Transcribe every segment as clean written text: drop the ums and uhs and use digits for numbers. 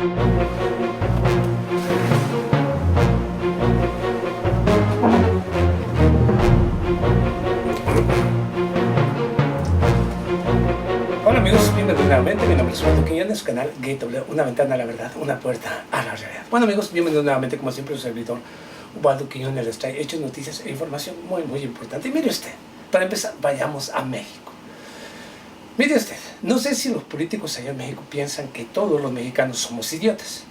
Hola amigos, bienvenidos nuevamente. Mi nombre es Osvaldo Quiñones, en su canal Gateway, una ventana a la verdad, una puerta a la realidad. Bueno amigos, bienvenidos nuevamente, como siempre, su servidor Osvaldo Quiñones les trae hechos, noticias e información muy importante. Y mire usted, para empezar, vayamos a México. Mire usted, no sé si los políticos allá en México piensan que todos los mexicanos somos idiotas,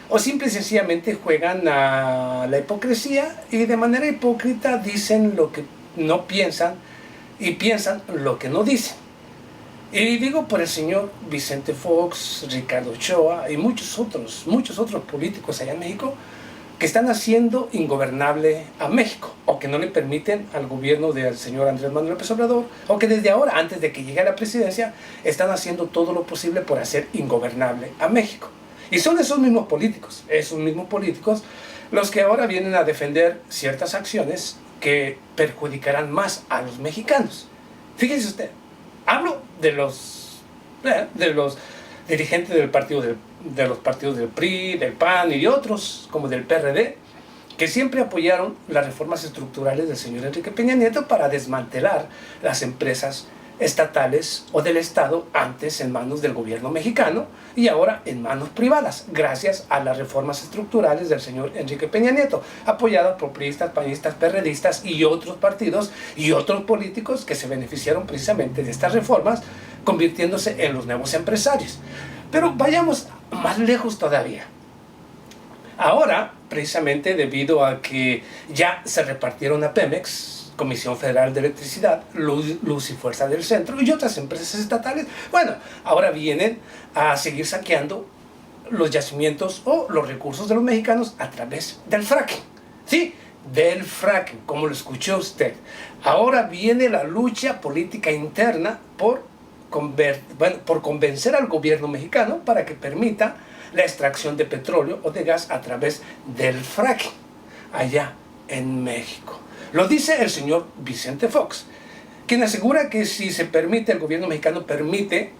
o simple y sencillamente juegan a la hipocresía y de manera hipócrita dicen lo que no piensan y piensan lo que no dicen. Y digo por el señor Vicente Fox, Ricardo Ochoa y muchos otros políticos allá en México que están haciendo ingobernable a México, o que no le permiten al gobierno del señor Andrés Manuel López Obrador, o que desde ahora, antes de que llegue a la presidencia, están haciendo todo lo posible por hacer ingobernable a México. Y son esos mismos políticos los que ahora vienen a defender ciertas acciones que perjudicarán más a los mexicanos. Fíjese usted, hablo de los dirigentes de los partidos del PRI, del PAN y de otros, como del PRD, que siempre apoyaron las reformas estructurales del señor Enrique Peña Nieto para desmantelar las empresas estatales o del Estado, antes en manos del gobierno mexicano y ahora en manos privadas, gracias a las reformas estructurales del señor Enrique Peña Nieto, apoyadas por priistas, panistas, perredistas y otros partidos y otros políticos que se beneficiaron precisamente de estas reformas, convirtiéndose en los nuevos empresarios. Pero vayamos más lejos todavía. Ahora, precisamente debido a que ya se repartieron a Pemex, Comisión Federal de Electricidad, Luz y Fuerza del Centro y otras empresas estatales, bueno, ahora vienen a seguir saqueando los yacimientos o los recursos de los mexicanos a través del fracking. Sí, del fracking, como lo escuchó usted. Ahora viene la lucha política interna por convencer al gobierno mexicano para que permita la extracción de petróleo o de gas a través del fracking allá en México. Lo dice el señor Vicente Fox, quien asegura que si se permite, el gobierno mexicano permite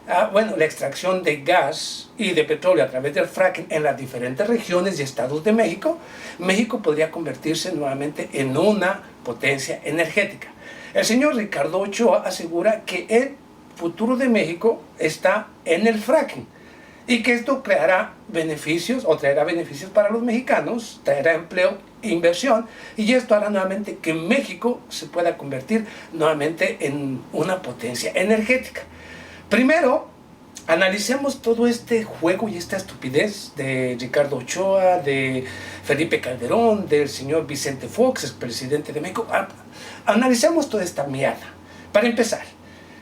la extracción de gas y de petróleo a través del fracking en las diferentes regiones y estados de México, México podría convertirse nuevamente en una potencia energética. El señor Ricardo Ochoa asegura que el futuro de México está en el fracking y que esto creará beneficios o traerá beneficios para los mexicanos, traerá empleo, inversión, y esto hará nuevamente que México se pueda convertir nuevamente en una potencia energética. Primero, analicemos todo este juego y esta estupidez de Ricardo Ochoa, de Felipe Calderón, del señor Vicente Fox, expresidente de México. Analicemos toda esta mierda. Para empezar,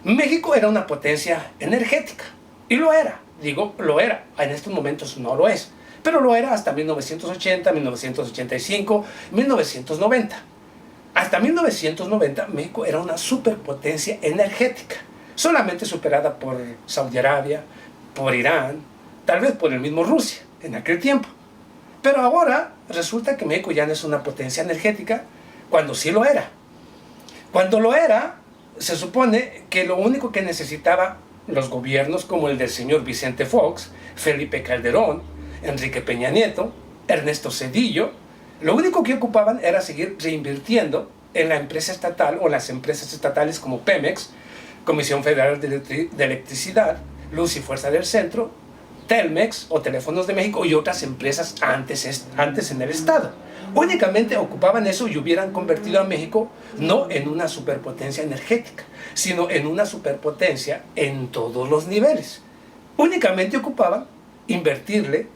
México era una potencia energética, y lo era. Digo, lo era. En estos momentos no lo es, pero lo era hasta 1980, 1985, 1990. Hasta 1990, México era una superpotencia energética, solamente superada por Saudi Arabia, por Irán, tal vez por el mismo Rusia en aquel tiempo. Pero ahora resulta que México ya no es una potencia energética, cuando sí lo era. Cuando lo era, se supone que lo único que necesitaba los gobiernos como el del señor Vicente Fox, Felipe Calderón, Enrique Peña Nieto, Ernesto Zedillo, lo único que ocupaban era seguir reinvirtiendo en la empresa estatal o las empresas estatales como Pemex, Comisión Federal de Electricidad, Luz y Fuerza del Centro, Telmex o Teléfonos de México y otras empresas antes en el Estado. Únicamente ocupaban eso y hubieran convertido a México no en una superpotencia energética, sino en una superpotencia en todos los niveles. Únicamente ocupaban invertirle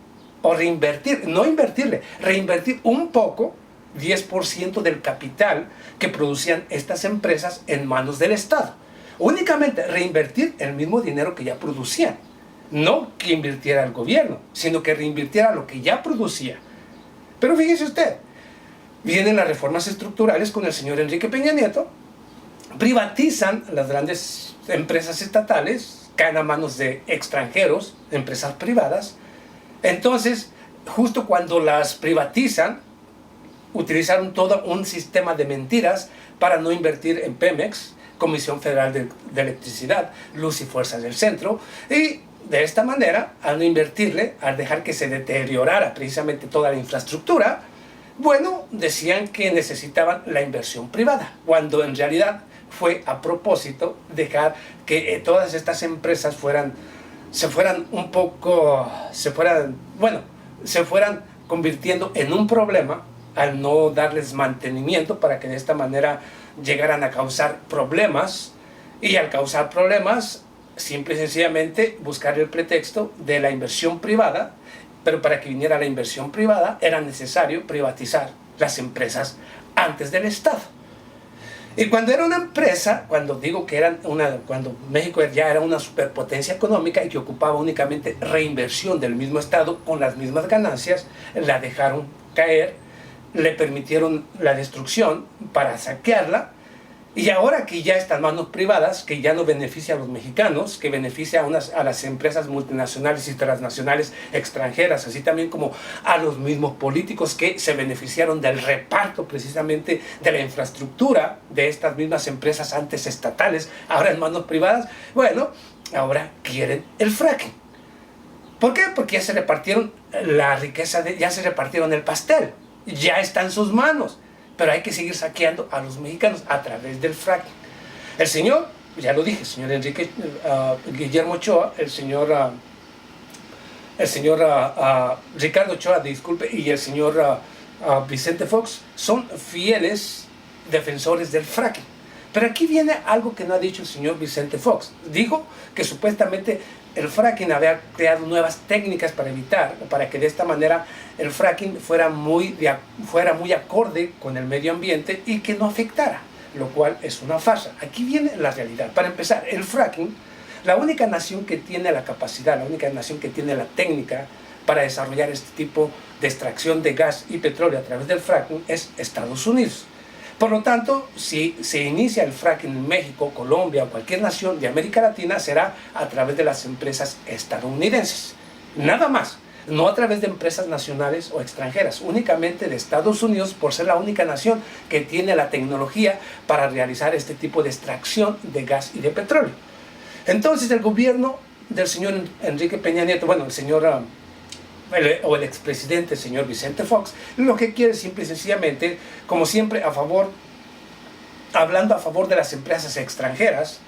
o reinvertir, no invertirle, reinvertir un poco, 10% del capital que producían estas empresas en manos del Estado. Únicamente reinvertir el mismo dinero que ya producían. No que invirtiera el gobierno, sino que reinvirtiera lo que ya producía. Pero fíjese usted, vienen las reformas estructurales con el señor Enrique Peña Nieto, privatizan las grandes empresas estatales, caen a manos de extranjeros, empresas privadas. Entonces, justo cuando las privatizan, utilizaron todo un sistema de mentiras para no invertir en Pemex, Comisión Federal de Electricidad, Luz y Fuerza del Centro, y de esta manera, al no invertirle, al dejar que se deteriorara precisamente toda la infraestructura, bueno, decían que necesitaban la inversión privada, cuando en realidad fue a propósito dejar que todas estas empresas se fueran convirtiendo en un problema al no darles mantenimiento, para que de esta manera llegaran a causar problemas, y al causar problemas, simple y sencillamente buscar el pretexto de la inversión privada. Pero para que viniera la inversión privada era necesario privatizar las empresas antes del Estado. Y cuando era una empresa, cuando México ya era una superpotencia económica y que ocupaba únicamente reinversión del mismo Estado con las mismas ganancias, la dejaron caer, le permitieron la destrucción para saquearla. Y ahora que ya está en manos privadas, que ya no beneficia a los mexicanos, que beneficia a las empresas multinacionales y transnacionales extranjeras, así también como a los mismos políticos que se beneficiaron del reparto precisamente de la infraestructura de estas mismas empresas antes estatales, ahora en manos privadas, bueno, ahora quieren el fracking. ¿Por qué? Porque ya se repartieron la riqueza, ya se repartieron el pastel, ya está en sus manos. Pero hay que seguir saqueando a los mexicanos a través del fracking. El señor, ya lo dije, el señor Guillermo Ochoa, el señor Ricardo Ochoa, disculpe, y el señor Vicente Fox son fieles defensores del fracking. Pero aquí viene algo que no ha dicho el señor Vicente Fox. Dijo que supuestamente el fracking había creado nuevas técnicas para que de esta manera el fracking fuera muy acorde con el medio ambiente y que no afectara, lo cual es una farsa. Aquí viene la realidad. Para empezar, el fracking, la única nación que tiene la capacidad, la única nación que tiene la técnica para desarrollar este tipo de extracción de gas y petróleo a través del fracking es Estados Unidos. Por lo tanto, si se inicia el fracking en México, Colombia o cualquier nación de América Latina, será a través de las empresas estadounidenses. Nada más. No a través de empresas nacionales o extranjeras, únicamente de Estados Unidos, por ser la única nación que tiene la tecnología para realizar este tipo de extracción de gas y de petróleo. Entonces el gobierno del señor Enrique Peña Nieto, bueno, el expresidente, el señor Vicente Fox, lo que quiere simple y sencillamente, como siempre, hablando a favor de las empresas extranjeras,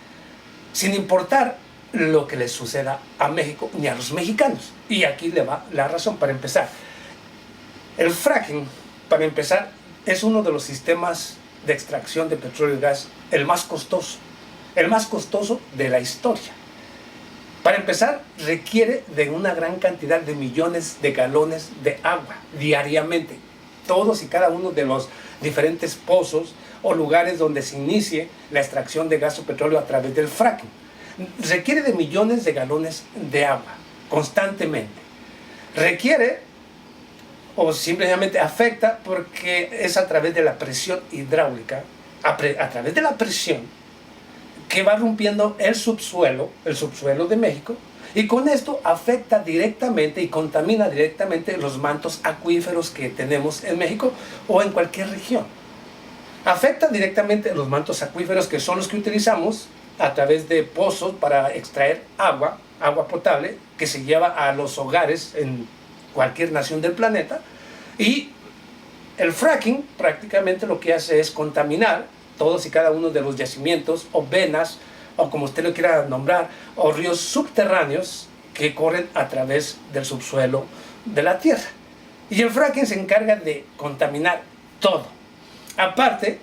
sin importar lo que le suceda a México ni a los mexicanos. Y aquí le va la razón. Para empezar, el fracking, para empezar, es uno de los sistemas de extracción de petróleo y gas el más costoso de la historia. Para empezar, requiere de una gran cantidad de millones de galones de agua diariamente. Todos y cada uno de los diferentes pozos o lugares donde se inicie la extracción de gas o petróleo a través del fracking requiere de millones de galones de agua constantemente. Requiere o simplemente afecta porque es a través de la presión hidráulica, a través de la presión que va rompiendo el subsuelo de México, y con esto afecta directamente y contamina directamente los mantos acuíferos que tenemos en México o en cualquier región. Afecta directamente los mantos acuíferos, que son los que utilizamos a través de pozos para extraer agua potable que se lleva a los hogares en cualquier nación del planeta. Y el fracking prácticamente lo que hace es contaminar todos y cada uno de los yacimientos o venas, o como usted lo quiera nombrar, o ríos subterráneos que corren a través del subsuelo de la tierra. Y el fracking se encarga de contaminar todo. Aparte,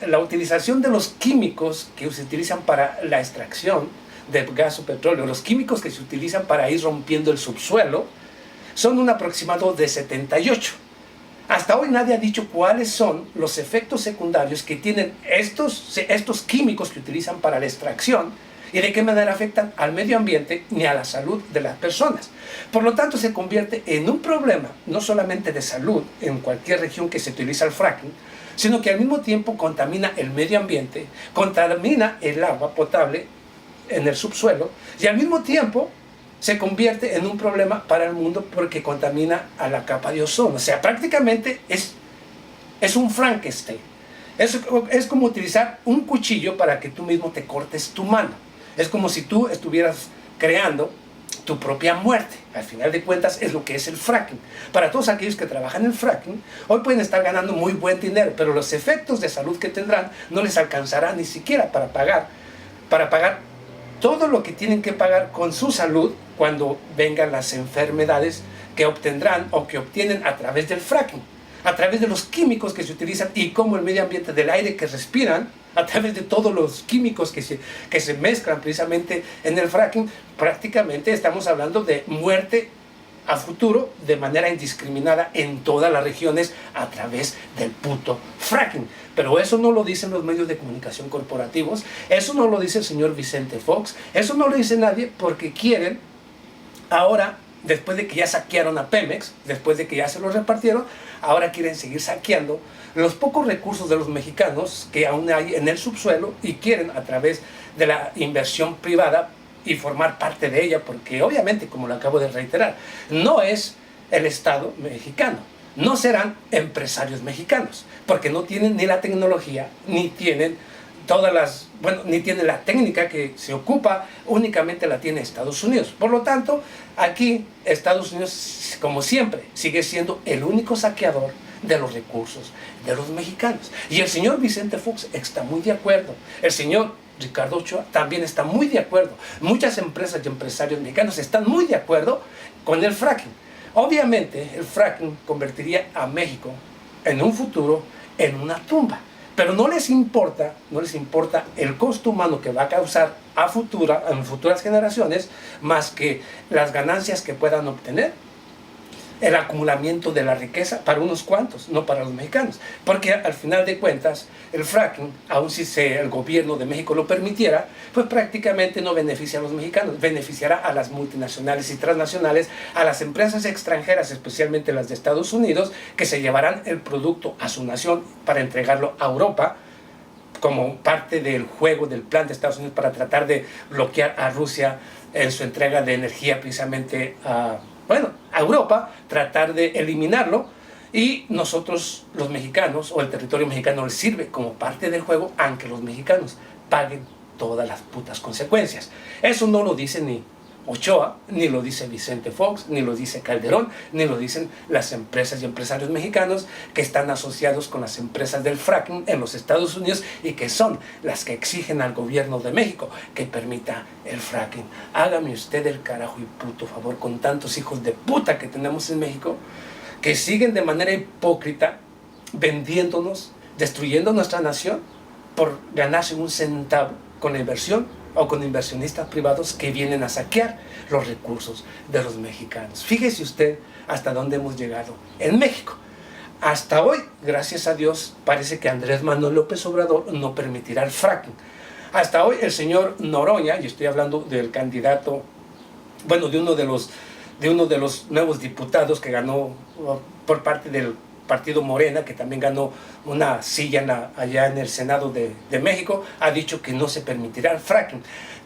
la utilización de los químicos que se utilizan para la extracción de gas o petróleo, los químicos que se utilizan para ir rompiendo el subsuelo, son un aproximado de 78. Hasta hoy nadie ha dicho cuáles son los efectos secundarios que tienen estos químicos que utilizan para la extracción y de qué manera afectan al medio ambiente ni a la salud de las personas. Por lo tanto, se convierte en un problema no solamente de salud en cualquier región que se utiliza el fracking, sino que al mismo tiempo contamina el medio ambiente, contamina el agua potable en el subsuelo, y al mismo tiempo se convierte en un problema para el mundo porque contamina a la capa de ozono. O sea, prácticamente es un Frankenstein. Es como utilizar un cuchillo para que tú mismo te cortes tu mano. Es como si tú estuvieras creando tu propia muerte. Al final de cuentas es lo que es el fracking. Para todos aquellos que trabajan en el fracking, hoy pueden estar ganando muy buen dinero, pero los efectos de salud que tendrán no les alcanzará ni siquiera para pagar todo lo que tienen que pagar con su salud cuando vengan las enfermedades que obtendrán o que obtienen a través del fracking, a través de los químicos que se utilizan y como el medio ambiente del aire que respiran, a través de todos los químicos que se mezclan precisamente en el fracking. Prácticamente estamos hablando de muerte a futuro de manera indiscriminada en todas las regiones a través del puto fracking. Pero eso no lo dicen los medios de comunicación corporativos, eso no lo dice el señor Vicente Fox, eso no lo dice nadie, porque quieren ahora, después de que ya saquearon a Pemex, después de que ya se los repartieron, ahora quieren seguir saqueando los pocos recursos de los mexicanos que aún hay en el subsuelo y quieren a través de la inversión privada y formar parte de ella, porque obviamente, como lo acabo de reiterar, no es el Estado mexicano, no serán empresarios mexicanos, porque no tienen ni la tecnología, ni tienen ni tienen la técnica que se ocupa, únicamente la tiene Estados Unidos. Por lo tanto, aquí Estados Unidos, como siempre, sigue siendo el único saqueador de los recursos de los mexicanos. Y el señor Vicente Fox está muy de acuerdo. El señor Ricardo Ochoa también está muy de acuerdo. Muchas empresas y empresarios mexicanos están muy de acuerdo con el fracking. Obviamente, el fracking convertiría a México en un futuro en una tumba. Pero no les importa el costo humano que va a causar en futuras generaciones, más que las ganancias que puedan obtener, el acumulamiento de la riqueza para unos cuantos, no para los mexicanos. Porque al final de cuentas, el fracking, aun si el gobierno de México lo permitiera, pues prácticamente no beneficia a los mexicanos, beneficiará a las multinacionales y transnacionales, a las empresas extranjeras, especialmente las de Estados Unidos, que se llevarán el producto a su nación para entregarlo a Europa, como parte del juego, del plan de Estados Unidos para tratar de bloquear a Rusia en su entrega de energía precisamente a Europa, tratar de eliminarlo, y nosotros los mexicanos o el territorio mexicano les sirve como parte del juego, aunque los mexicanos paguen todas las putas consecuencias. Eso no lo dice ni Ochoa, ni lo dice Vicente Fox, ni lo dice Calderón, ni lo dicen las empresas y empresarios mexicanos que están asociados con las empresas del fracking en los Estados Unidos y que son las que exigen al gobierno de México que permita el fracking. Hágame usted el carajo y puto favor con tantos hijos de puta que tenemos en México, que siguen de manera hipócrita vendiéndonos, destruyendo nuestra nación por ganarse un centavo con la inversión o con inversionistas privados que vienen a saquear los recursos de los mexicanos. Fíjese usted hasta dónde hemos llegado en México. Hasta hoy, gracias a Dios, parece que Andrés Manuel López Obrador no permitirá el fracking. Hasta hoy el señor Noroña, y estoy hablando del candidato, de uno de los nuevos diputados que ganó por parte del Partido Morena, que también ganó una silla allá en el Senado de México, ha dicho que no se permitirá el fracking.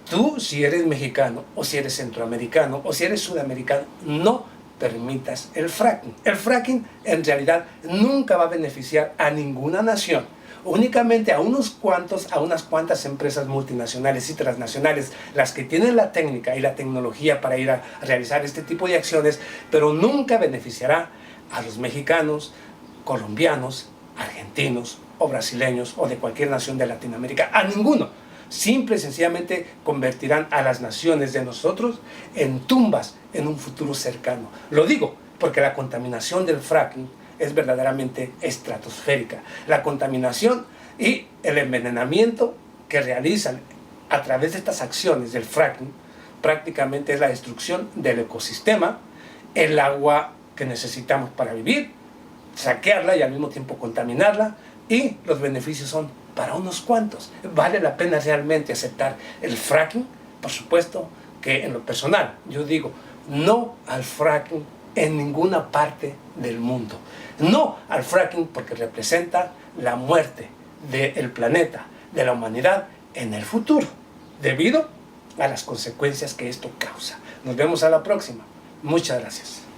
Tú, si eres mexicano, o si eres centroamericano, o si eres sudamericano, no permitas el fracking. El fracking en realidad nunca va a beneficiar a ninguna nación, únicamente a unas cuantas empresas multinacionales y transnacionales, las que tienen la técnica y la tecnología para ir a realizar este tipo de acciones, pero nunca beneficiará a los mexicanos, colombianos, argentinos o brasileños o de cualquier nación de Latinoamérica, a ninguno. Simple y sencillamente convertirán a las naciones de nosotros en tumbas en un futuro cercano. Lo digo porque la contaminación del fracking es verdaderamente estratosférica. La contaminación y el envenenamiento que realizan a través de estas acciones del fracking prácticamente es la destrucción del ecosistema, el agua que necesitamos para vivir, saquearla y al mismo tiempo contaminarla, y los beneficios son para unos cuantos. ¿Vale la pena realmente aceptar el fracking? Por supuesto que en lo personal yo digo no al fracking en ninguna parte del mundo. No al fracking porque representa la muerte del planeta, de la humanidad en el futuro, debido a las consecuencias que esto causa. Nos vemos a la próxima. Muchas gracias.